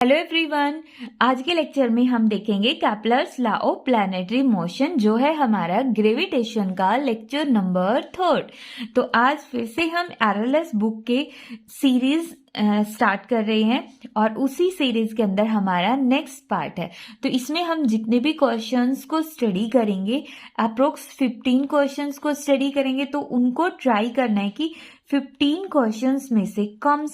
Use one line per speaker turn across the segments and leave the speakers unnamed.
Hello everyone. आज के lecture में हम देखेंगे Kepler's law of planetary motion, जो है हमारा ग्रेविटेशन का लेक्चर नंबर 3। तो आज फिर से हम आरएलएस बुक के सीरीज स्टार्ट कर रहे हैं और उसी सीरीज के अंदर हमारा नेक्स्ट पार्ट है। तो इसमें हम जितने भी क्वेश्चंस को स्टडी करेंगे, अप्रोक्स 15 क्वेश्चंस को स्टडी करेंगे, तो उनको ट्राई करना है कि 15 क्वेश्चंस में से कम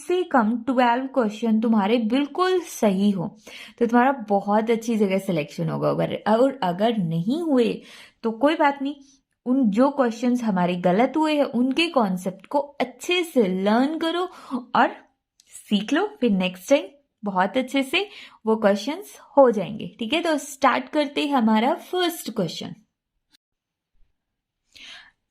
12 क्वेश्चन तुम्हारे बिल्कुल सही हो, तो तुम्हारा बहुत अच्छी जगह सिलेक्शन होगा। और अगर नहीं हुए तो कोई बात नहीं, उन जो क्वेश्चंस हमारे गलत हुए हैं उनके कॉन्सेप्ट को अच्छे से लर्न करो और सीख लो, फिर नेक्स्ट टाइम बहुत अच्छे से वो क्वेश्चंस हो जाएंगे। ठीक है, तो स्टार्ट करते हैं हमारा फर्स्ट क्वेश्चन।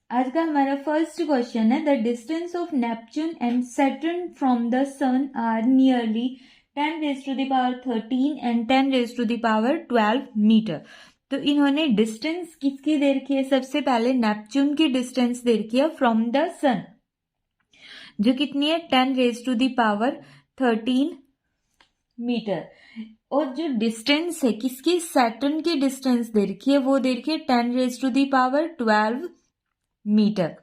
आज का हमारा फर्स्ट क्वेश्चन है, the distance of Neptune and Saturn from the sun are nearly 10⁻13 and 10⁻12 metre. तो इन्होंने डिस्टेंस किसकी दे रखी है? सबसे पहले नेपच्यून की डिस्टेंस दे रखी है फ्रॉम द सन, जो कितनी है? 10⁻13 मीटर। और जो डिस्टेंस है किसकी? सैटर्न की डिस्टेंस दे रखी है, वो दे रखी है 10⁻12 metre.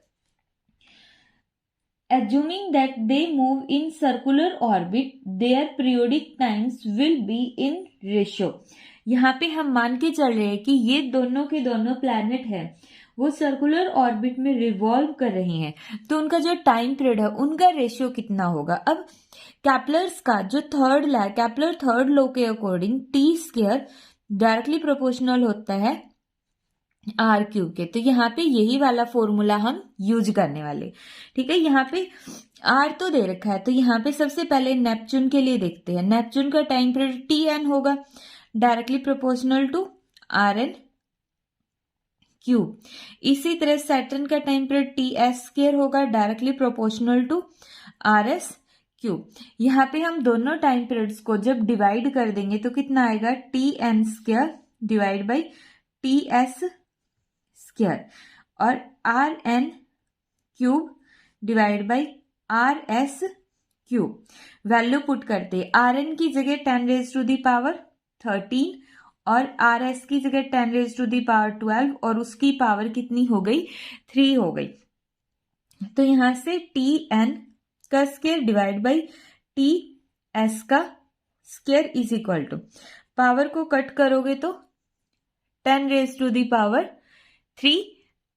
Assuming that they move in circular orbit, their periodic times will be in ratio। यहाँ पे हम मान के चल रहे हैं कि ये दोनों के दोनों प्लैनेट है, वो सर्कुलर ऑर्बिट में रिवॉल्व कर रहे हैं, तो उनका जो टाइम पीरियड है उनका रेशियो कितना होगा? अब कैप्लर्स का जो third law, Kepler third law के अकॉर्डिंग T² डायरेक्टली प्रोपोर्शनल होता है R³ के। तो यहाँ पे यही वाला फॉर्मूला हम यूज करने वाले। ठीक है, यहाँ पे R तो दे रखा है, तो यहाँ पे सबसे पहले नेपच्यून के लिए देखते हैं। नेपच्यून का टाइम पीरियड Tn होगा, डायरेक्टली प्रोपोर्शनल टू Rn³। इसी तरह सैटर्न का टाइम पीरियड Ts² होगा, डायरेक्टली प्रोपोर्शनल टू Rs³। यहाँ पे हम दोनों टाइम पीरियड्स को जब डिवाइड कर देंगे तो कितना आएगा? Tn² डिवाइड बाई Ts² और Rn³ divide by Rs³। Value put करते, Rn की जगह 10⁻13 और Rs की जगह 10⁻12 और उसकी पावर कितनी हो गई? 3 हो गई। तो यहां से Tn का स्क्वायर डिवाइड बाई Ts का square is equal to, power को कट करोगे तो 10⁻3।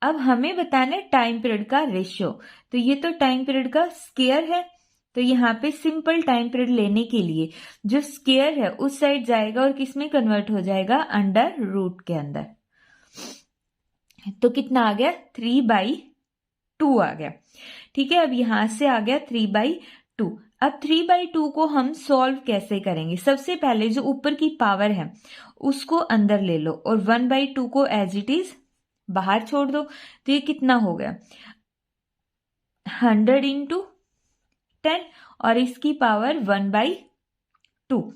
अब हमें बताना है टाइम पीरियड का रेशियो। तो ये तो टाइम पीरियड का स्क्वायर है, तो यहाँ पे सिंपल टाइम पीरियड लेने के लिए जो स्क्वायर है उस साइड जाएगा और किस में कन्वर्ट हो जाएगा? अंडर रूट के अंदर। तो कितना आ गया? 3/2 आ गया। ठीक है, अब यहां से आ गया 3/2। अब 3/2 को हम सॉल्व कैसे करेंगे? सबसे पहले जो ऊपर की पावर है उसको अंदर ले लो और 1/2 को एज इट इज बाहर छोड़ दो। तो ये कितना हो गया? 100 × 10 और इसकी पावर 1/2।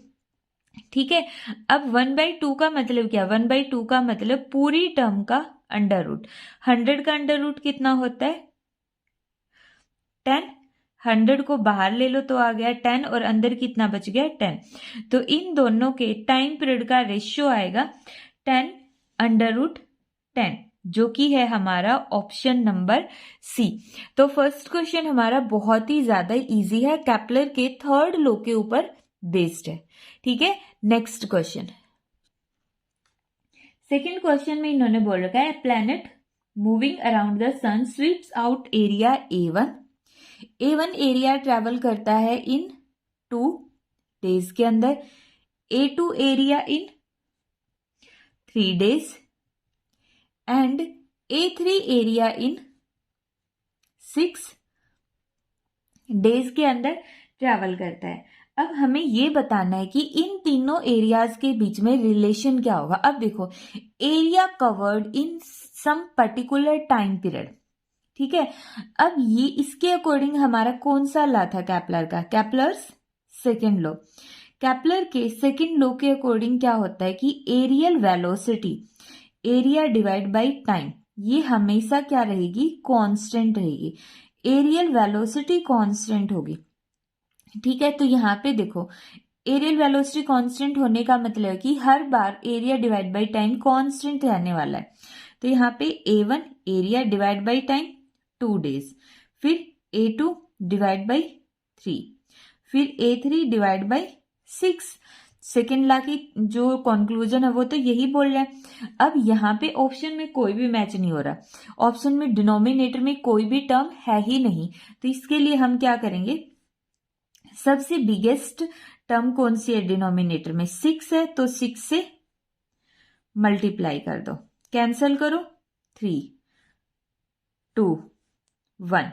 ठीक है, अब 1/2 का मतलब क्या? 1/2 का मतलब पूरी टर्म का अंडर रूट। 100 का अंडर रूट कितना होता है? 10। 100 को बाहर ले लो तो आ गया 10 और अंदर कितना बच गया? 10। तो इन दोनों के टाइम पीरियड का रेशियो आएगा 10√10, जो कि है हमारा ऑप्शन नंबर सी। तो फर्स्ट क्वेश्चन हमारा बहुत ही ज्यादा इजी है, कैप्लर के थर्ड लॉ के ऊपर बेस्ड है। ठीक है, नेक्स्ट क्वेश्चन। सेकेंड क्वेश्चन में इन्होंने बोल रखा है, planet moving around the sun sweeps out area A1। A1 area travel करता है इन 2 डेज के अंदर, A2 area in 3 days and A3 area in 6 days के अंदर ट्रेवल करता है। अब हमें ये बताना है कि इन तीनों एरियाज के बीच में रिलेशन क्या होगा। अब देखो, area covered in some particular time period. ठीक है, अब ये इसके अकॉर्डिंग हमारा कौन सा लॉ था कैप्लर का? Kepler's second law. कैप्लर के सेकेंड लॉ के अकॉर्डिंग क्या होता है कि areal velocity, area divide by time, ये हमेशा क्या रहेगी? कांस्टेंट रहेगी। एरियल वेलोसिटी कांस्टेंट होगी। ठीक है, तो यहाँ पे देखो एरियल वेलोसिटी कांस्टेंट होने का मतलब है कि हर बार area divide by time constant रहने वाला है। तो यहाँ पे A1 area divide by time 2 days, फिर A2 डिवाइड बाय 3, फिर A3 divide by 6। Second law की जो कंक्लूजन है वो तो यही बोल रहा है। अब यहाँ पे ऑप्शन में कोई भी मैच नहीं हो रहा, ऑप्शन में डिनोमिनेटर में कोई भी टर्म है ही नहीं, तो इसके लिए हम क्या करेंगे, सबसे बिगेस्ट टर्म कौन सी है डिनोमिनेटर में, 6 है, तो 6 से मल्टीप्लाई कर दो, कैंसल करो, 3 2 1,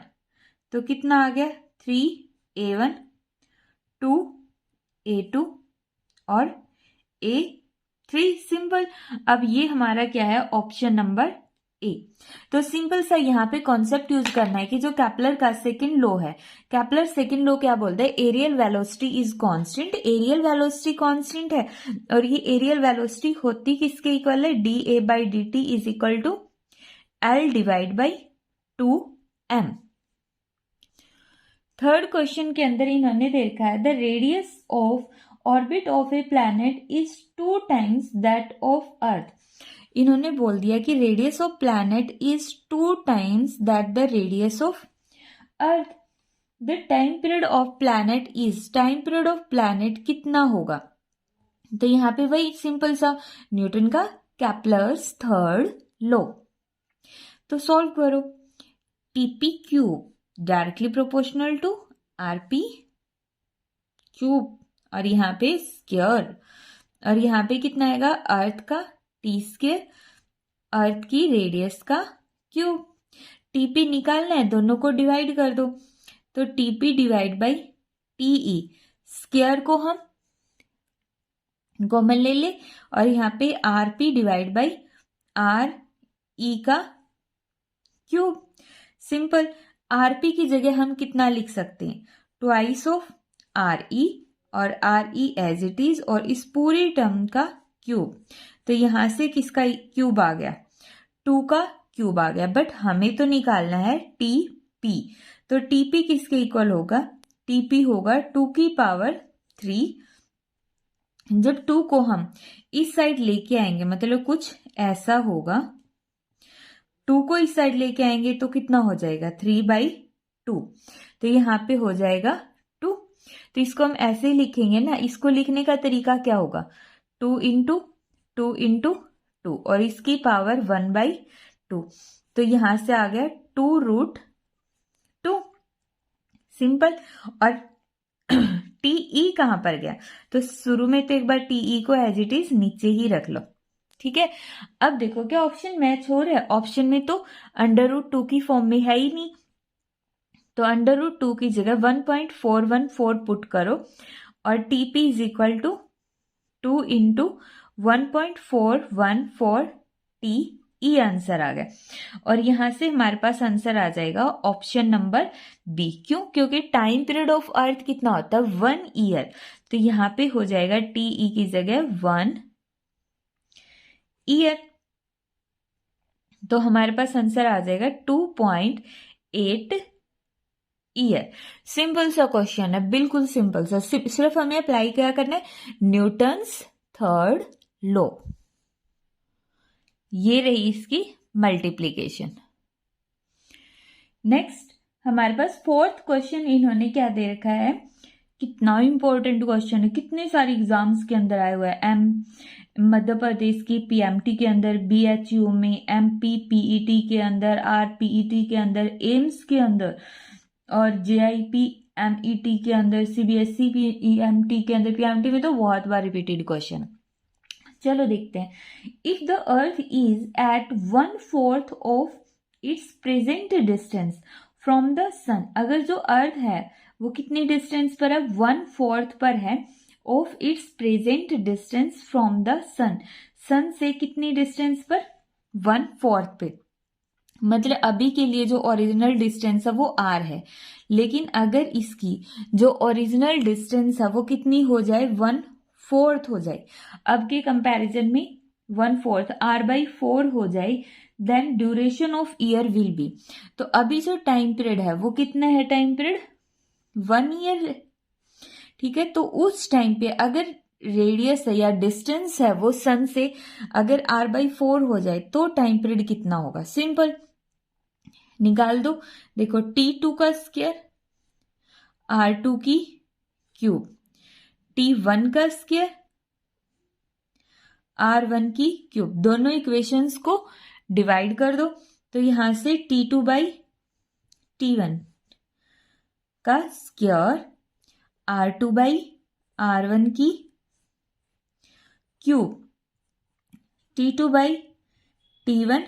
तो कितना आ गया, 3A1 2A2 और A3। सिंपल। अब ये हमारा क्या है, ऑप्शन नंबर ए। तो सिंपल सा यहाँ पे कॉन्सेप्ट यूज करना है कि जो केपलर का सेकंड लॉ है, केपलर सेकंड लॉ क्या बोलता है, areal velocity is constant, areal velocity constant है, और ये एरियल वेलोसिटी होती किसके इक्वल है, dA/dt is equal to L divide by 2m। Third question के अंदर इन्होंने देखा है the radius of orbit of a planet is 2 times that of earth. इन्होंने बोल दिया कि radius of planet is 2 times that the radius of earth. The time period of planet is, time period of planet कितना होगा, तो यहाँ पे वही सिंपल सा न्यूटन का केपलर्स थर्ड लॉ। तो सॉल्व करो, TP cube directly proportional to RP cube, और यहाँ पे स्क्वायर, और यहाँ पे कितना आएगा, अर्थ का T², अर्थ की रेडियस का क्यूब। TP निकालना है, दोनों को डिवाइड कर दो, तो TP divide by TE, square को हम कॉमन ले ले, और यहाँ पे RP डिवाइड बाई RE का क्यूब। सिंपल। RP की जगह हम कितना लिख सकते हैं, ट्वाइस ऑफ RE, और RE एज इट इज, और इस पूरी टर्म का क्यूब। तो यहां से किसका क्यूब आ गया, 2 का क्यूब आ गया, बट हमें तो निकालना है TP। तो TP किसके इक्वल होगा, TP होगा 2 की पावर 3। जब 2 को हम इस साइड लेके आएंगे, मतलब कुछ ऐसा होगा, 2 को इस साइड लेके आएंगे तो कितना हो जाएगा, 3/2, तो यहाँ पे हो जाएगा 2। तो इसको हम ऐसे ही लिखेंगे ना, इसको लिखने का तरीका क्या होगा, 2 इंटू 2 इंटू 2, और इसकी पावर 1/2, तो यहां से आ गया 2√2। सिंपल। और TE कहां पर गया, तो शुरू में तो एक बार TE को एज इट इज नीचे ही रख लो, ठीक है। अब देखो क्या ऑप्शन मैच हो रहा है, ऑप्शन में तो √2 की फॉर्म में है ही नहीं, तो √2 की जगह 1.414 पुट करो, और TP is equal to 2 into 1.414 TE answer आ गया, और यहां से हमारे पास आंसर आ जाएगा ऑप्शन नंबर बी। क्यों, क्योंकि टाइम पीरियड ऑफ अर्थ कितना होता है, 1 ईयर, तो यहाँ पे हो जाएगा TE की जगह 1 ईयर, तो हमारे पास आंसर आ जाएगा 2.8 ईयर। सिंपल सा क्वेश्चन है, बिल्कुल सिंपल सा, सिर्फ हमें अप्लाई क्या करना है, न्यूटन्स थर्ड लॉ। ये रही इसकी मल्टीप्लीकेशन। नेक्स्ट हमारे पास फोर्थ क्वेश्चन इन्होंने क्या दे रखा है, कितना इंपॉर्टेंट क्वेश्चन है, कितने सारे एग्जाम्स के अंदर आए हुए हैं, मध्य प्रदेश की PMT के अंदर, BHU में, MP PET के अंदर, RPET के अंदर, एम्स के अंदर, और JIP MET के अंदर, CBSE PMT के अंदर, PMT में तो बहुत बार रिपीटेड क्वेश्चन। चलो देखते हैं, if the earth is at 1/4 of its present distance from the sun, अगर जो अर्थ है वो कितनी डिस्टेंस पर है, 1/4 पर है, of its present distance from the sun, sun से कितनी डिस्टेंस पर, 1/4 पे, मतलब अभी के लिए जो ओरिजिनल डिस्टेंस है वो r है, लेकिन अगर इसकी जो ओरिजिनल डिस्टेंस है वो कितनी हो जाए, 1/4 हो जाए, अब के कंपैरिजन में 1/4 r/4 हो जाए, then duration of year will be, तो अभी जो टाइम पीरियड है वो कितना है, टाइम पीरियड 1 ईयर, ठीक है, तो उस टाइम पे अगर रेडियस है या डिस्टेंस है वो सन से अगर r/4 हो जाए तो टाइम पीरियड कितना होगा? सिंपल, निकाल दो। देखो T2 का स्क्वायर, R2 की क्यूब, T1 का स्क्वायर, R1 की क्यूब, दोनों इक्वेशंस को डिवाइड कर दो। तो यहां से T2/T1 का स्क्वायर, R2/R1 की क्यूब, T2/T1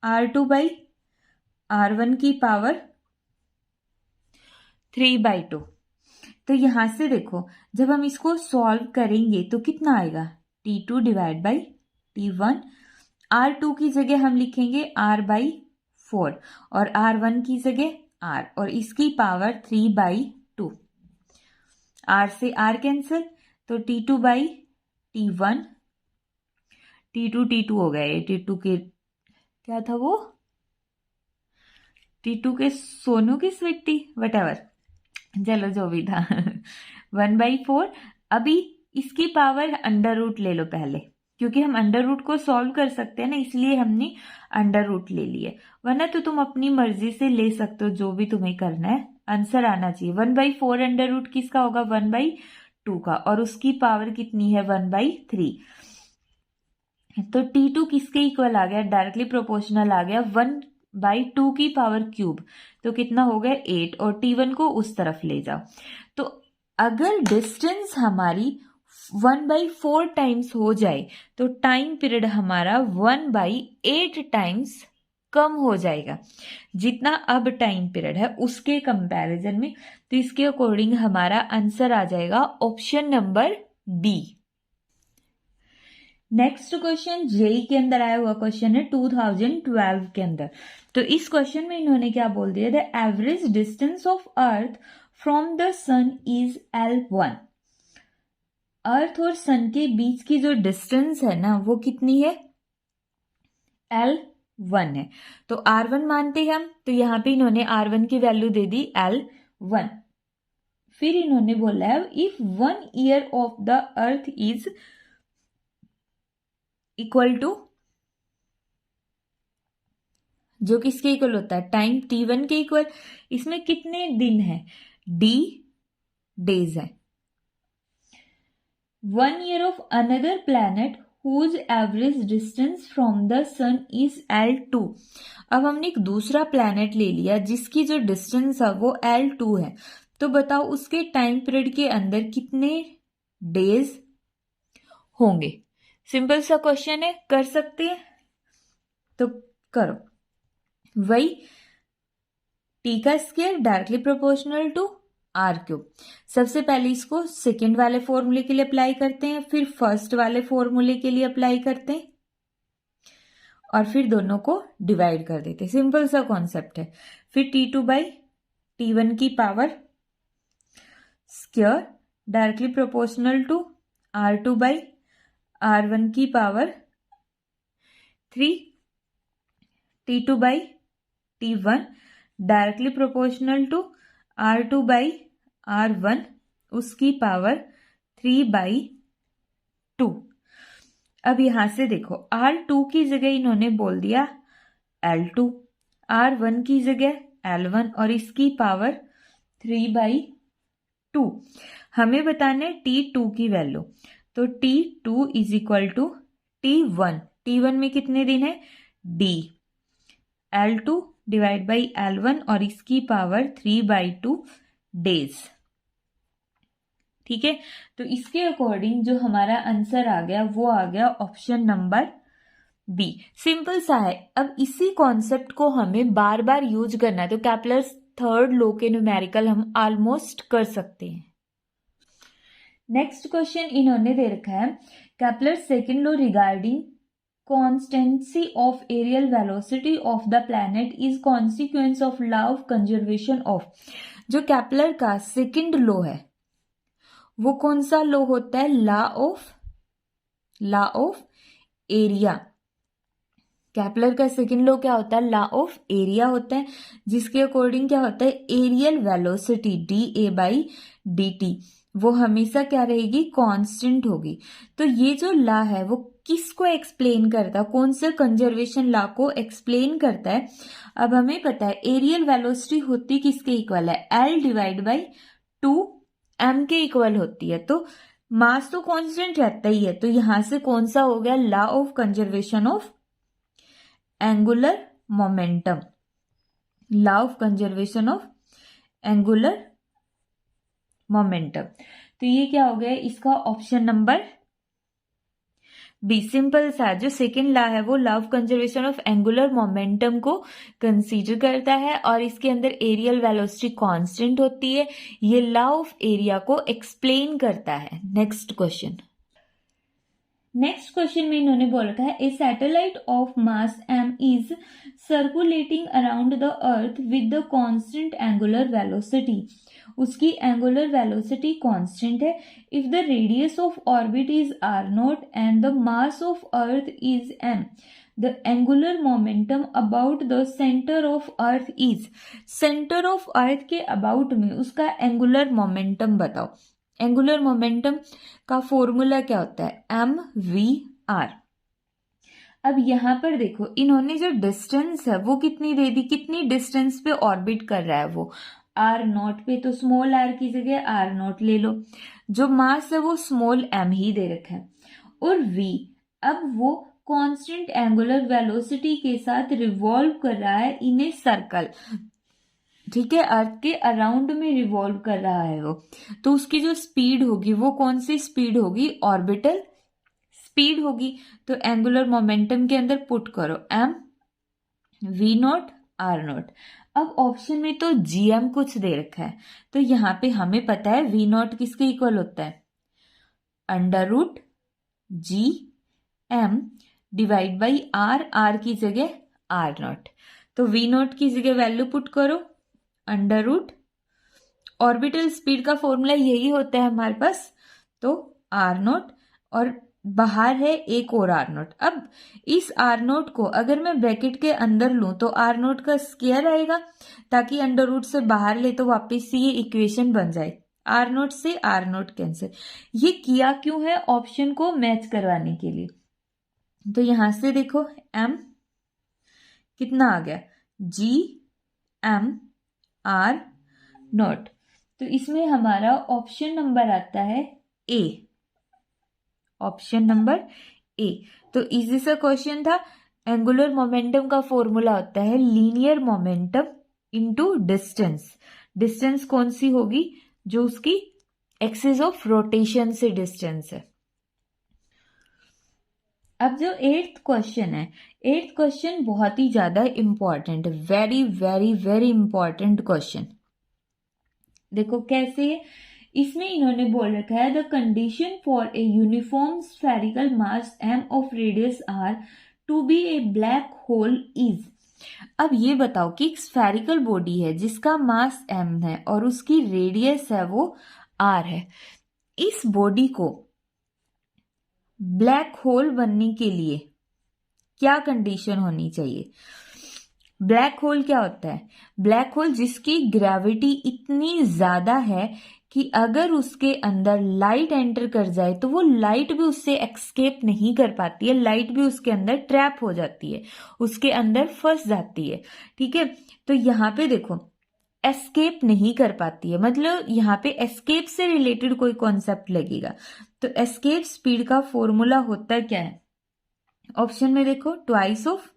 R2/R1 की पावर 3/2। तो यहां से देखो जब हम इसको सॉल्व करेंगे तो कितना आएगा? T2 divide by T1, R2 की जगह हम लिखेंगे R/4 और R1 की जगह R और इसकी पावर 3/2। R से R कैंसिल, तो T2/T1, T2 हो गया ये, T2 के क्या था वो, T2 के सोनू की स्वीटी, वटेवर, चलो जो भी था 1/4। अभी इसकी पावर अंडर रूट ले लो पहले, क्योंकि हम अंडर रूट को सॉल्व कर सकते हैं ना, इसलिए हमने अंडर रूट ले लिए, वरना तो तुम अपनी मर्जी से ले सकते हो, जो भी तुम्हें करना है, आंसर आना चाहिए। 1/4 अंडर रूट किसका होगा? 1/2 का, और उसकी पावर कितनी है? 1/3। तो T2 किसके इक्वल आ गया? डायरेक्टली प्रोपोर्शनल आ गया 1/2 की पावर क्यूब, तो कितना हो गया? 8, और T1 को उस तरफ ले जाओ। तो अगर डिस्टेंस हमारी 1/4 टाइम्स हो जाए तो टाइम पीरियड हमारा 1/8 टाइम्स कम हो जाएगा, जितना अब टाइम पीरियड है उसके कंपैरिजन में। तो इसके अकॉर्डिंग हमारा आंसर आ जाएगा option number D. Next question JEE के अंदर आया हुआ क्वेश्चन है 2012 के अंदर। तो इस क्वेश्चन में इन्होंने क्या बोल दिया? The average distance of earth from the sun is L1। Earth और सन के बीच की जो डिस्टेंस है ना वो कितनी है? L1 है। तो R1 मानते हैं हम, तो यहां पे इन्होंने R1 की वैल्यू दे दी L1। फिर इन्होंने बोला है if 1 year of the earth is equal to, जो किसके इक्वल होता है? टाइम T1 के इक्वल। इसमें कितने दिन है? D डेज है। 1 year of another planet whose average distance from the sun is L2। अब हमने एक दूसरा प्लैनेट ले लिया जिसकी जो डिस्टेंस है वो L2 है, तो बताओ उसके टाइम पीरियड के अंदर कितने डेज होंगे? सिंपल सा क्वेश्चन है, कर सकते हैं तो करो। वही T का square directly proportional to R3। सबसे पहले इसको सेकेंड वाले फॉर्मूले के लिए अप्लाई करते हैं, फिर फर्स्ट वाले फॉर्मूले के लिए अप्लाई करते हैं, और फिर दोनों को डिवाइड कर देते हैं। सिंपल सा कॉन्सेप्ट है। फिर T2/T1 की power square directly proportional to R2/R1 की power 3, T2/T1 directly proportional to R2/R1 उसकी पावर 3/2। अब यहां से देखो R2 की जगह इन्होंने बोल दिया L2, R1 की जगह L1 और इसकी पावर 3/2। हमें बताना है T2 की वैल्यू, तो T2 is equal to T1। T1 में कितने दिन है? D, L2 divide by L1 और इसकी पावर 3/2 डेज। ठीक है, तो इसके अकॉर्डिंग जो हमारा आंसर आ गया वो आ गया ऑप्शन नंबर बी। सिंपल सा है। अब इसी कॉन्सेप्ट को हमें बार बार यूज करना है, तो कैपलर्स थर्ड लॉ के न्यूमेरिकल हम ऑलमोस्ट कर सकते हैं। नेक्स्ट क्वेश्चन इन्होंने दे रखा है कैपलर second law regarding constancy of aerial velocity of the planet is consequence of law of conservation of। जो कैपलर का सेकंड लॉ है वो कौन सा लॉ होता है? Law of area. कैपलर का सेकंड लॉ क्या होता है? लॉ ऑफ एरिया होता है, जिसके अकॉर्डिंग क्या होता है? एरियल वेलोसिटी DA/dt वो हमेशा क्या रहेगी, कांस्टेंट होगी। तो ये जो लॉ है वो किसको एक्सप्लेन करता है, कौन से कंजर्वेशन लॉ को एक्सप्लेन करता है। अब हमें पता है एरियल वेलोसिटी होती किसके इक्वल है, L डिवाइड बाई 2m के इक्वल होती है। तो मास तो कांस्टेंट रहता ही है, तो यहां से कौन सा हो गया, law of conservation of angular momentum, law of conservation of angular momentum. तो ये क्या हो गया इसका ऑप्शन नंबर बी। सिंपल सा, जो सेकेंड लॉ है वो law of conservation of angular momentum को कंसीडर करता है और इसके अंदर एरियल वेलोसिटी कांस्टेंट होती है। ये लॉ ऑफ एरिया को एक्सप्लेन करता है। नेक्स्ट क्वेश्चन में इन्होंने बोल रखा है a satellite of mass m is circulating around the earth with the constant angular velocity. उसकी एंगुलर वेलोसिटी कांस्टेंट है। If the radius of orbit is r0 and the mass of earth is m, the angular momentum about the centre of earth is. Centre of earth के about में उसका angular momentum बताओ। Angular momentum का formula क्या होता है, mvr। अब यहां पर देखो इन्होंने जो डिस्टेंस है वो कितनी दे दी, कितनी डिस्टेंस पे ऑर्बिट कर रहा है वो, r0 पे, तो स्मॉल r की जगह r0 ले लो। जो मास है वो स्मॉल m ही दे रखा है। और v, अब वो कांस्टेंट एंगुलर वेलोसिटी के साथ रिवॉल्व कर रहा है इन ए सर्कल, ठीक है, अर्थ के अराउंड में रिवॉल्व कर रहा है वो। तो उसकी जो स्पीड होगी वो कौन सी स्पीड होगी, ऑर्बिटल स्पीड होगी। तो एंगुलर मोमेंटम के अंदर पुट करो m v0 r0। अब ऑप्शन में तो gm कुछ दे रखा है, तो यहाँ पे हमें पता है v0 किसके इक्वल होता है, √g m divide by r की जगह r0। तो v0 की जगह वैल्यू पुट करो √ ऑर्बिटल स्पीड का फॉर्मूला यही होता है हमारे पास, तो r0 और बाहर है एक और r0। अब इस r0 को अगर मैं ब्रैकेट के अंदर लूं तो r0 का स्क्वायर आएगा, ताकि √ से बाहर ले तो वापस ये इक्वेशन बन जाए, r0 से r0 कैंसिल। ये किया क्यों है, ऑप्शन को मैच करवाने के लिए। तो यहां से देखो m कितना आ गया, gm r0। तो इसमें हमारा ऑप्शन नंबर आता है ए, ऑप्शन नंबर ए। तो इजी सा क्वेश्चन था। एंगुलर मोमेंटम का फॉर्मूला होता है linear momentum into distance. Distance कौन सी होगी, जो उसकी एक्सिस ऑफ रोटेशन से डिस्टेंस है। अब जो 8th क्वेश्चन है, 8th क्वेश्चन बहुत ही ज्यादा important, very very very important question. देखो कैसे है, इसमें इन्होंने बोल रखा है the condition for a uniform spherical mass m of radius r to be a black hole is. अब ये बताओ कि एक स्फेरिकल बॉडी है जिसका मास m है और उसकी रेडियस है वो r है। इस बॉडी को ब्लैक होल बनने के लिए क्या कंडीशन होनी चाहिए। ब्लैक होल क्या होता है, ब्लैक होल जिसकी ग्रेविटी इतनी ज्यादा है कि अगर उसके अंदर लाइट एंटर कर जाए तो वो लाइट भी उससे एक्सकेप नहीं कर पाती है, लाइट भी उसके अंदर ट्रैप हो जाती है, उसके अंदर फंस जाती है। ठीक है, तो यहाँ पे देखो एस्केप नहीं कर पाती है, मतलब यहाँ पे एस्केप से रिलेटेड कोई कॉन्सेप्ट लगेगा। तो एस्केप स्पीड का फॉर्मूला होता क्या है, ऑप्शन में देखो twice of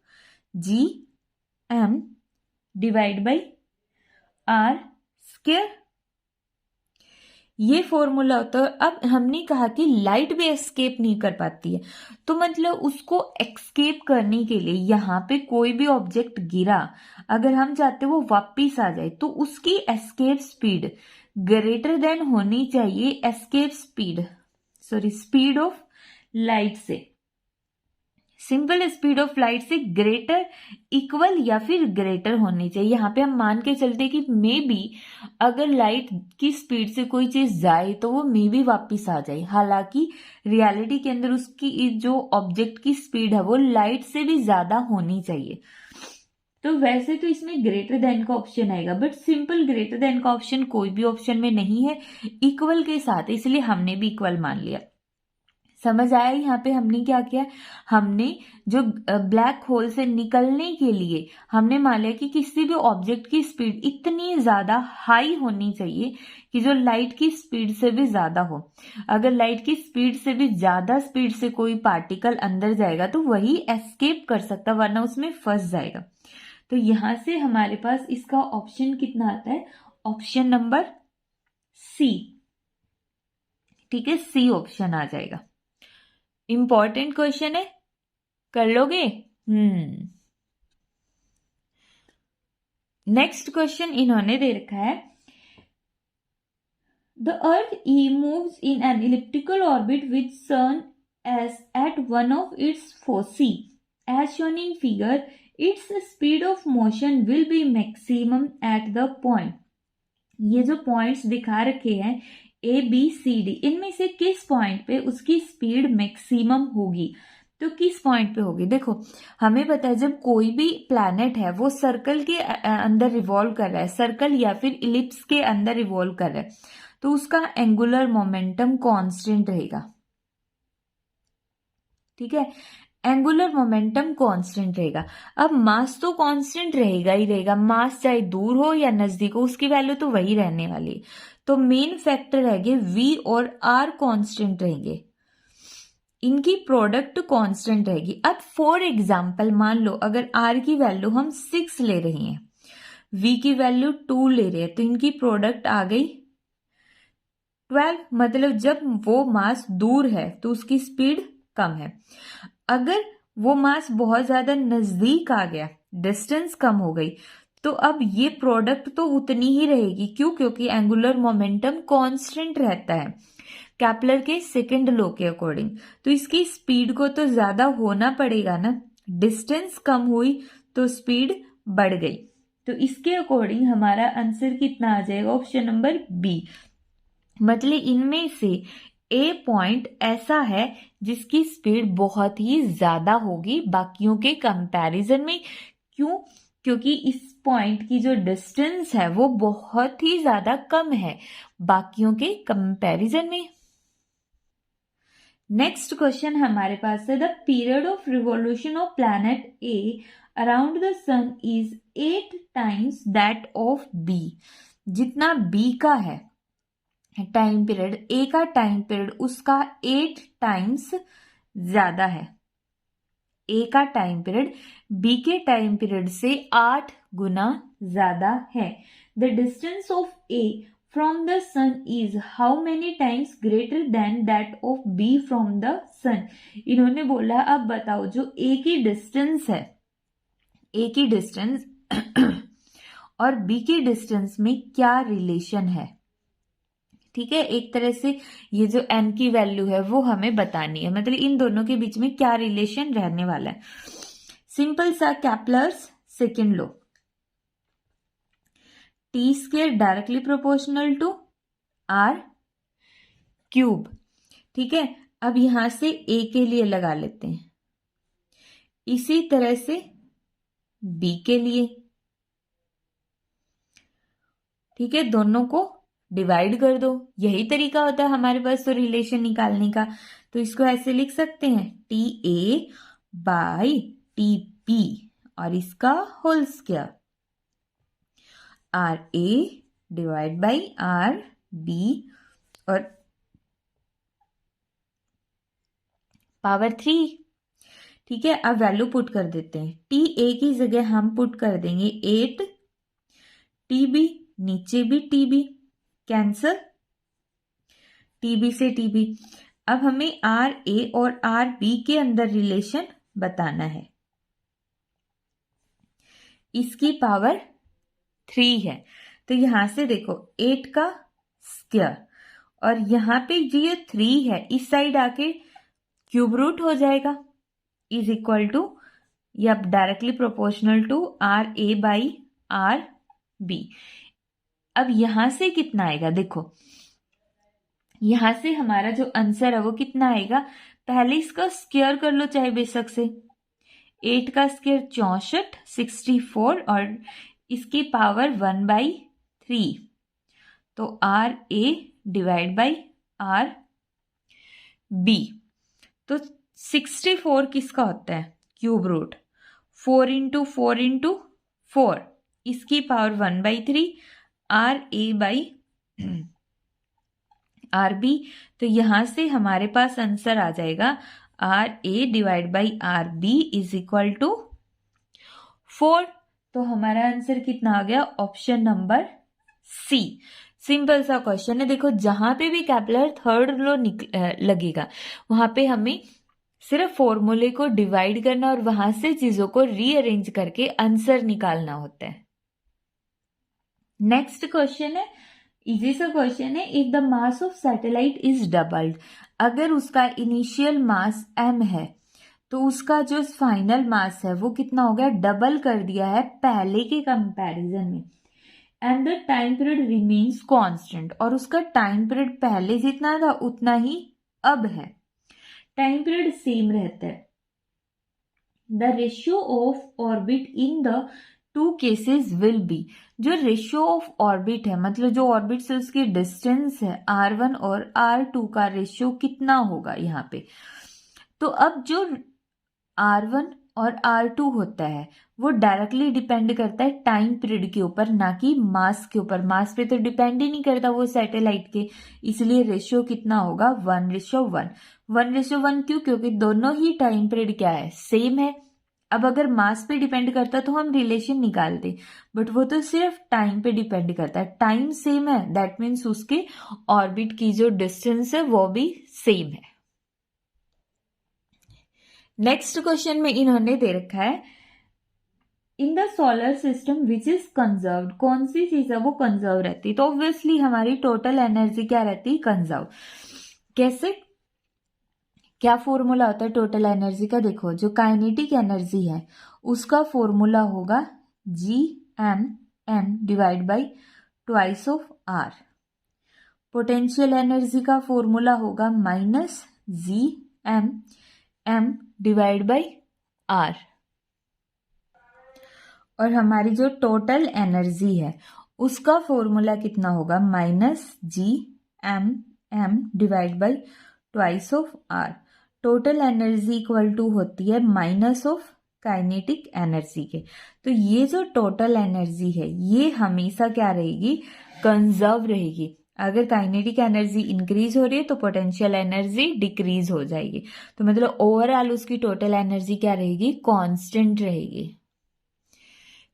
gm divide by r square, ये फॉर्मूला होता है। अब हमने कहा कि लाइट भी एस्केप नहीं कर पाती है, तो मतलब उसको एक्सकेप करने के लिए यहाँ पे कोई भी ऑब्जेक्ट गिरा, अगर हम चाहते वो वापिस आ जाए तो उसकी एस्केप स्पीड ग्रेटर देन होनी चाहिए स्पीड ऑफ लाइट से, सिंपल स्पीड ऑफ लाइट से ग्रेटर, इक्वल या फिर ग्रेटर होनी चाहिए। यहाँ पे हम मान के चलते कि मे बी अगर लाइट की स्पीड से कोई चीज जाए तो वो मे बी वापिस आ जाए, हालांकि रियलिटी के अंदर उसकी जो ऑब्जेक्ट की स्पीड है वो लाइट से भी ज्यादा होनी चाहिए। तो वैसे तो इसमें ग्रेटर देन का ऑप्शन आएगा, बट सिंपल ग्रेटर देन का ऑप्शन कोई भी ऑप्शन में नहीं है, इक्वल के साथ, इसलिए हमने भी इक्वल मान लिया। समझ आया यहाँ पे हमने क्या किया, हमने जो ब्लैक होल से निकलने के लिए हमने मान लिया कि किसी भी ऑब्जेक्ट की स्पीड इतनी ज्यादा हाई होनी चाहिए कि जो लाइट की स्पीड से भी ज्यादा हो। अगर लाइट की स्पीड से भी ज्यादा स्पीड से कोई पार्टिकल अंदर जाएगा तो वही एस्केप कर सकता, वरना उसमें फंस जाएगा। तो यहां से हमारे पास इसका ऑप्शन कितना आता है, ऑप्शन नंबर सी। ठीक है, सी ऑप्शन आ जाएगा। इंपॉर्टेंट क्वेश्चन है, कर लोगे। नेक्स्ट क्वेश्चन इन्होंने दे रखा है, the earth moves in an elliptical orbit with sun as at one of its foci as shown in figure, its speed of motion will be maximum at the point. ये जो points दिखा रखे हैं A B C D, इनमें से किस point पे उसकी स्पीड मैक्सिमम होगी। तो किस पॉइंट पे होगी, देखो हमें पता है जब कोई भी प्लैनेट है वो सर्कल के अंदर रिवॉल्व कर रहा है, सर्कल या फिर इलिप्स के अंदर रिवॉल्व कर रहा है, तो उसका एंगुलर मोमेंटम कांस्टेंट रहेगा। ठीक है, एंगुलर मोमेंटम कांस्टेंट रहेगा। अब मास तो कांस्टेंट रहेगा ही रहेगा, मास चाहे दूर हो या नजदीक हो उसकी वैल्यू तो वही रहने वाली। तो मेन फैक्टर रहेंगे v और r कांस्टेंट रहेंगे, इनकी प्रोडक्ट कांस्टेंट रहेगी। अब फॉर एग्जांपल मान लो अगर r की वैल्यू हम 6 ले रहे हैं, v की वैल्यू 2 ले रहे हैं, तो इनकी प्रोडक्ट आ गई 12। मतलब जब वो मास दूर है तो उसकी स्पीड कम है, अगर वो मास बहुत ज्यादा नजदीक आ गया, डिस्टेंस कम हो गई, तो अब ये प्रोडक्ट तो उतनी ही रहेगी। क्यों, क्योंकि एंगुलर मोमेंटम कांस्टेंट रहता है केपलर के सेकंड लॉ के अकॉर्डिंग। तो इसकी स्पीड को तो ज्यादा होना पड़ेगा ना, डिस्टेंस कम हुई तो स्पीड बढ़ गई। तो इसके अकॉर्डिंग हमारा आंसर कितना आ जाएगा, ऑप्शन नंबर बी। मतलब इनमें से ए पॉइंट ऐसा है जिसकी स्पीड बहुत ही ज्यादा होगी बाकियों के कंपैरिजन में। क्यों, क्योंकि इस पॉइंट की जो डिस्टेंस है वो बहुत ही ज्यादा कम है बाकियों के कंपैरिजन में। नेक्स्ट क्वेश्चन हमारे पास है, the period of revolution of planet A around the sun is 8 times that of B. जितना बी का है टाइम पीरियड, ए का टाइम पीरियड उसका 8 टाइम्स ज्यादा है। ए का टाइम पीरियड बी के टाइम पीरियड से 8 गुना ज्यादा है। The distance of A from the sun is how many times greater than that of B from the sun. इन्होंने बोला अब बताओ जो ए की डिस्टेंस है, ए की डिस्टेंस और बी की डिस्टेंस में क्या रिलेशन है। ठीक है, एक तरह से ये जो n की वैल्यू है वो हमें बतानी है, मतलब इन दोनों के बीच में क्या रिलेशन रहने वाला है। सिंपल सा Kepler's second law, T square directly proportional to r cube. ठीक है, अब यहां से a के लिए लगा लेते हैं, इसी तरह से b के लिए। ठीक है, दोनों को डिवाइड कर दो, यही तरीका होता है हमारे पास तो रिलेशन निकालने का। तो इसको ऐसे लिख सकते हैं T A by T B और इसका whole square, R A divide by R B और पावर 3। ठीक है, अब वैल्यू पुट कर देते हैं, टी ए की जगह हम पुट कर देंगे 8, टी बी नीचे भी टी बी कैंसर, टीबी से टीबी। अब हमें आर ए और आर बी के अंदर रिलेशन बताना है। इसकी पावर 3 है, तो यहां से देखो 8 का स्क्वायर और यहां पे जो ये 3 है इस साइड आके क्यूब रूट हो जाएगा, इज इक्वल टू या directly proportional to R A by R B. अब यहां से कितना आएगा, देखो यहां से हमारा जो आंसर है वो कितना आएगा, पहले इसका स्क्वायर कर लो चाहे बेशक से, 8 का स्क्वायर 64, 64 और इसकी पावर 1/3, तो R A divide by R B. तो 64 किसका होता है? क्यूब रूट 4 इंटू 4 इंटू 4, इसकी power 1/3 R A by R B. तो यहां से हमारे पास आंसर आ जाएगा R A divide by R B is equal to 4। तो हमारा आंसर कितना आ गया? Option number C. सिंपल सा क्वेश्चन है। देखो जहां पे भी कैपलर थर्ड लॉ लगेगा वहां पे हमें सिर्फ फॉर्मूले को डिवाइड करना और वहां से चीजों को रीअरेंज करके आंसर निकालना होता है। नेक्स्ट क्वेश्चन है, इजी सा क्वेश्चन है। If the mass of satellite is doubled, अगर उसका इनिशियल मास m है तो उसका जो फाइनल मास है वो कितना हो गया? डबल कर दिया है पहले के कंपैरिजन में। And the time period remains constant, और उसका टाइम पीरियड पहले जितना था उतना ही अब है, टाइम पीरियड सेम रहता है। The ratio of orbit in the two cases will be, जो रेशियो ऑफ ऑर्बिट है मतलब जो ऑर्बिट से उसकी डिस्टेंस है r1 और r2 का रेशियो कितना होगा यहाँ पे। तो अब जो r1 और r2 होता है वो डायरेक्टली डिपेंड करता है टाइम पीरियड के ऊपर, ना कि मास के ऊपर। मास पे तो डिपेंड ही नहीं करता वो सैटेलाइट के, इसलिए रेशियो कितना होगा? 1:1। 1:1 क्यों? क्योंकि दोनों ही टाइम पीरियड क्या है? सेम है। अब अगर मास पे डिपेंड करता तो हम रिलेशन निकालते, बट वो तो सिर्फ टाइम पे डिपेंड करता है। टाइम सेम है, दैट मीन्स उसके ऑर्बिट की जो डिस्टेंस है वो भी सेम है। नेक्स्ट क्वेश्चन में इन्होंने दे रखा है in the solar system which is conserved, कौन सी चीज है वो कंजर्व रहती है? तो ऑब्वियसली हमारी टोटल एनर्जी क्या रहती है? कंजर्व। कैसे? क्या फॉर्मूला होता है टोटल एनर्जी का? देखो जो काइनेटिक एनर्जी है उसका फॉर्मूला होगा Gm divide by twice of R। Potential energy का फॉर्मूला होगा -Gm डिवाइड बाई R। और हमारी जो टोटल एनर्जी है उसका फॉर्मूला कितना होगा? -Gm divide by twice of R। Total energy equal to होती है माइनस ऑफ काइनेटिक एनर्जी के। तो ये जो टोटल एनर्जी है ये हमेशा क्या रहेगी? कंजर्व रहेगी। अगर काइनेटिक एनर्जी इंक्रीज हो रही है तो पोटेंशियल एनर्जी डिक्रीज हो जाएगी। तो मतलब ओवरऑल उसकी टोटल एनर्जी क्या रहेगी? कांस्टेंट रहेगी।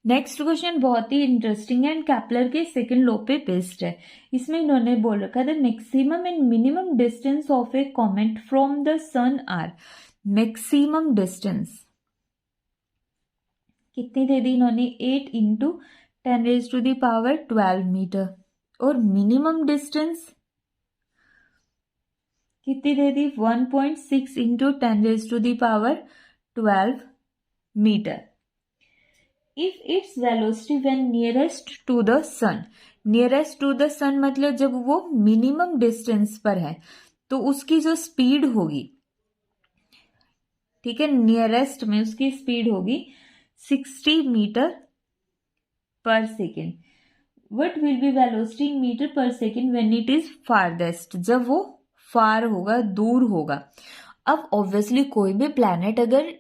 नेक्स्ट क्वेश्चन बहुत ही इंटरेस्टिंग है एंड कैपलर के सेकंड लॉ पे बेस्ड है। इसमें इन्होंने बोल रखा है the maximum and minimum distance of a comet from the sun are. Maximum distance कितनी दे दी इन्होंने? 8 इंटू 10⁻12 मीटर। और मिनिमम डिस्टेंस कितनी दे दी? 1.6 into 10⁻12 metre. If its velocity when nearest to the sun, nearest to the sun मतलब जब वो मिनिमम डिस्टेंस पर है तो उसकी जो स्पीड होगी, ठीक है, नियरेस्ट में उसकी स्पीड होगी 60 metre per second. What will be velocity in metre per second when it is farthest, जब वो फार होगा, दूर होगा। अब ऑब्वियसली कोई भी प्लैनेट अगर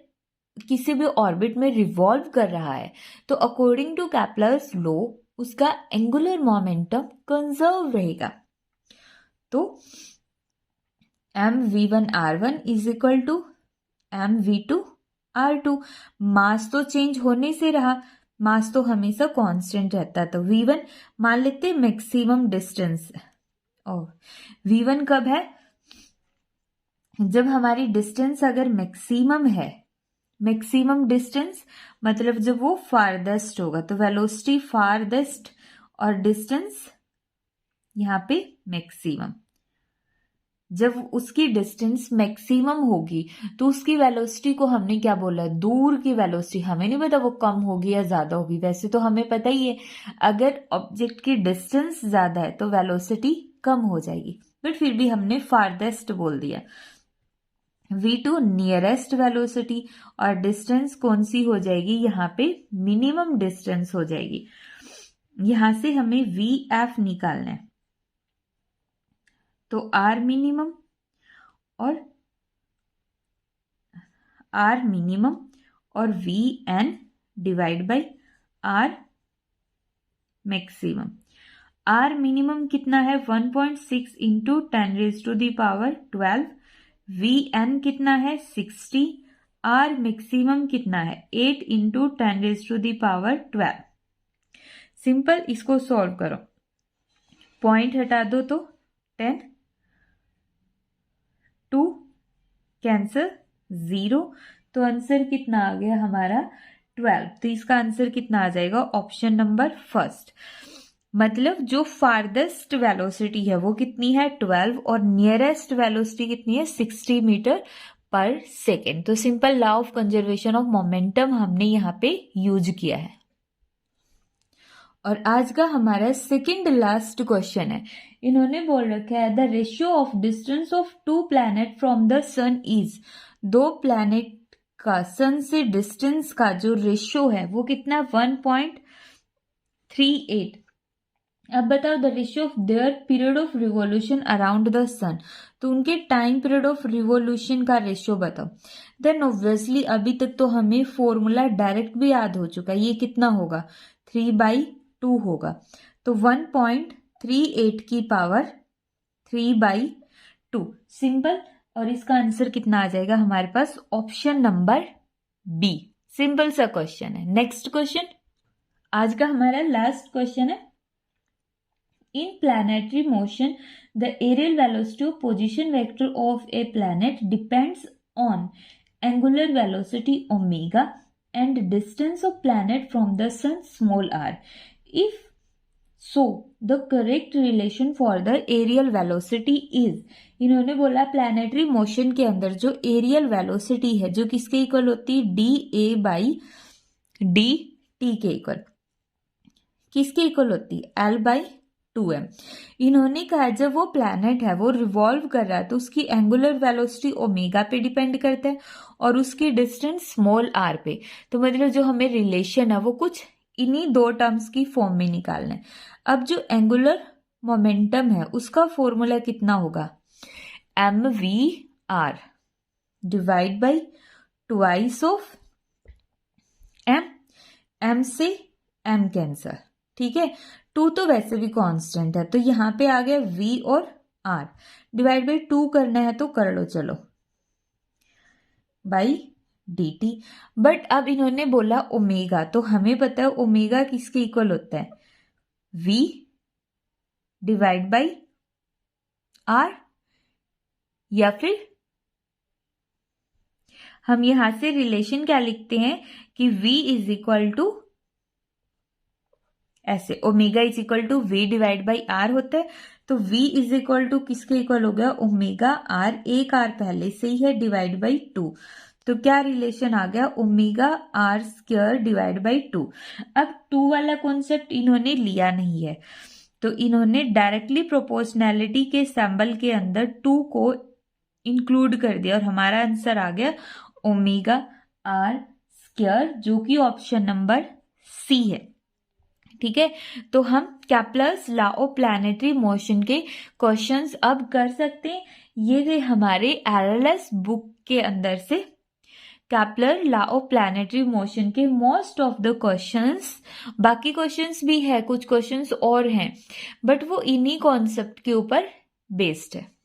किसी भी ऑर्बिट में रिवॉल्व कर रहा है तो अकॉर्डिंग टू कैपलर्स लॉ उसका एंगुलर मोमेंटम कंजर्व रहेगा। तो mv1r1 is equal to mv2r2। मास तो चेंज होने से रहा, मास तो हमेशा कांस्टेंट रहता। तो v1 मान लेते मैक्सिमम डिस्टेंस, और v1 कब है? जब हमारी डिस्टेंस अगर मैक्सिमम है, मैक्सिमम डिस्टेंस मतलब जब वो फारदेस्ट होगा, तो वेलोसिटी फारदेस्ट और डिस्टेंस यहाँ पे मैक्सिमम। जब उसकी डिस्टेंस मैक्सिमम होगी तो उसकी वेलोसिटी को हमने क्या बोला? दूर की वेलोसिटी। हमें नहीं पता वो कम होगी या ज्यादा होगी, वैसे तो हमें पता ही है अगर ऑब्जेक्ट की डिस्टेंस ज्यादा है तो वेलोसिटी कम हो जाएगी, बट फिर भी हमने फारदेस्ट बोल दिया। v2 नियरेस्ट वेलोसिटी, और डिस्टेंस कौन सी हो जाएगी, यहाँ पे मिनिमम डिस्टेंस हो जाएगी। यहां से हमें vf निकालना है, तो r मिनिमम और vn divide by r maximum. r minimum कितना है 1.6 इंटू 10⁻12, vn कितना है 60, r मैक्सिमम कितना है 8 इंटू 10⁻12। सिंपल, इसको सॉल्व करो, पॉइंट हटा दो तो 10, 2 कैंसर 0, तो आंसर कितना आ गया हमारा 12। तो इसका आंसर कितना आ जाएगा, ऑप्शन नंबर फर्स्ट। मतलब जो फारदेस्ट वेलोसिटी है वो कितनी है 12, और नियरेस्ट वेलोसिटी कितनी है 60 मीटर पर सेकेंड। तो simple law of conservation of momentum हमने यहाँ पे यूज किया है। और आज का हमारा सेकंड लास्ट क्वेश्चन है। इन्होंने बोल रखा है the ratio of distance of 2 planet from the sun is, 2 planet का सन से डिस्टेंस का जो रेशियो है वो कितना 1.38। अब बताओ the ratio of their period of revolution around the sun, तो उनके टाइम पीरियड ऑफ रिवॉल्यूशन का रेशियो बताओ। देन ऑब्वियसली अभी तक तो हमें फॉर्मूला डायरेक्ट भी याद हो चुका है, ये कितना होगा 3/2 होगा, तो 1.38 की पावर 3/2 सिंपल। और इसका आंसर कितना आ जाएगा हमारे पास, ऑप्शन नंबर बी। सिंपल सा क्वेश्चन है। नेक्स्ट क्वेश्चन, आज का हमारा लास्ट क्वेश्चन है। In planetary motion, the areal velocity of position vector of a planet depends on angular velocity omega and distance of planet from the sun small r. If so, the correct relation for the aerial velocity is, इन्होंने बोला planetary motion के अंदर जो areal velocity है जो किसके equal होती है dA/dt के इक्वल, किसके इक्वल होती है L/2m। इन्होंने कहा जब वो प्लैनेट है वो रिवॉल्व कर रहा है तो उसकी एंगुलर वेलोसिटी ओमेगा पे डिपेंड करता है और उसकी डिस्टेंस स्मॉल r पे। तो मतलब जो हमें रिलेशन है वो कुछ इन्हीं 2 टर्म्स की फॉर्म में निकालना है। अब जो एंगुलर मोमेंटम है उसका फॉर्मूला कितना होगा, mvr divide by twice of m से m कैंसर, ठीक है। 2 तो वैसे भी कांस्टेंट है, तो यहाँ पे आ गया v और r, डिवाइड बाई 2 करना है तो कर लो चलो, बाई dt। बट अब इन्होंने बोला ओमेगा, तो हमें पता है ओमेगा किसके इक्वल होता है v डिवाइड बाई r, या फिर हम यहां से रिलेशन क्या लिखते हैं कि v इज इक्वल टू ऐसे, omega is equal to v divide by r होता है। तो v इज इक्वल टू किसके इक्वल हो गया, ओमेगा r, एक r पहले से ही है, डिवाइड बाई 2। तो क्या रिलेशन आ गया, omega r square divide by 2। अब 2 वाला कॉन्सेप्ट इन्होंने लिया नहीं है, तो इन्होंने डायरेक्टली प्रोपोर्शनैलिटी के सिंबल के अंदर 2 को इंक्लूड कर दिया और हमारा आंसर आ गया ओमेगा r स्क्वायर, जो कि ऑप्शन नंबर सी है, ठीक है। तो हम Kepler's law of planetary motion के क्वेश्चंस अब कर सकते हैं। ये थे हमारे आरएलएस बुक के अंदर से Kepler law of planetary motion के मोस्ट ऑफ द क्वेश्चंस। बाकी क्वेश्चंस भी है, कुछ क्वेश्चंस और हैं, बट वो इन्हीं कॉन्सेप्ट के ऊपर बेस्ड है।